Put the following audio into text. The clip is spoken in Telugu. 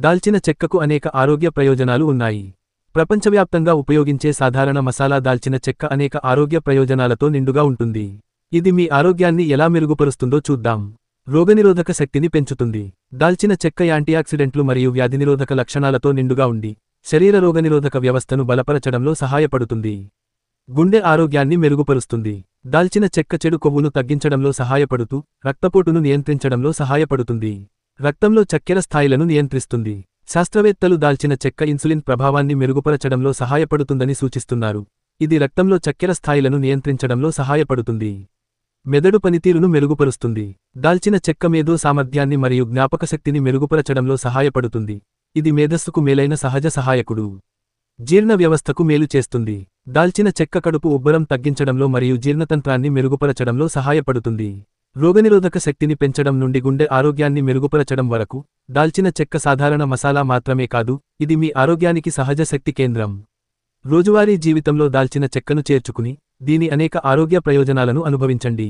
దాల్చిన చెక్కకు అనేక ఆరోగ్య ప్రయోజనాలు ఉన్నాయి. ప్రపంచవ్యాప్తంగా ఉపయోగించే సాధారణ మసాలా దాల్చిన చెక్క అనేక ఆరోగ్య ప్రయోజనాలతో నిండుగా ఉంటుంది. ఇది మీ ఆరోగ్యాన్ని ఎలా మెరుగుపరుస్తుందో చూద్దాం. రోగనిరోధక శక్తిని పెంచుతుంది. దాల్చిన చెక్క యాంటీఆక్సిడెంట్లు మరియు వ్యాధినిరోధక లక్షణాలతో నిండుగా ఉండి, శరీర రోగనిరోధక వ్యవస్థను బలపరచడంలో సహాయపడుతుంది. గుండె ఆరోగ్యాన్ని మెరుగుపరుస్తుంది. దాల్చిన చెక్క చెడు కొవ్వును తగ్గించడంలో సహాయపడుతూ, రక్తపోటును నియంత్రించడంలో సహాయపడుతుంది. రక్తంలో చక్కెర స్థాయిలను నియంత్రిస్తుంది. శాస్త్రవేత్తలు దాల్చిన చెక్క ఇన్సులిన్ ప్రభావాన్ని మెరుగుపరచడంలో సహాయపడుతుందని సూచిస్తున్నారు. ఇది రక్తంలో చక్కెర స్థాయిలను నియంత్రించడంలో సహాయపడుతుంది. మెదడు పనితీరును మెరుగుపరుస్తుంది. దాల్చిన చెక్క మేధో సామర్థ్యాన్ని మరియు జ్ఞాపకశక్తిని మెరుగుపరచడంలో సహాయపడుతుంది. ఇది మేధస్సుకు మేలైన సహజ సహాయకుడు. జీర్ణ వ్యవస్థకు మేలు చేస్తుంది. దాల్చిన చెక్క కడుపు ఉబ్బరం తగ్గించడంలో మరియు జీర్ణతంత్రాన్ని మెరుగుపరచడంలో సహాయపడుతుంది. రోగనిరోధక శక్తిని పెంచడం నుండి గుండె ఆరోగ్యాన్ని మెరుగుపరచడం వరకు, దాల్చిన చెక్క సాధారణ మసాలా మాత్రమే కాదు, ఇది మీ ఆరోగ్యానికి సహజ శక్తి కేంద్రం. రోజువారీ జీవితంలో దాల్చిన చెక్కను చేర్చుకుని, దీని అనేక ఆరోగ్య ప్రయోజనాలను అనుభవించండి.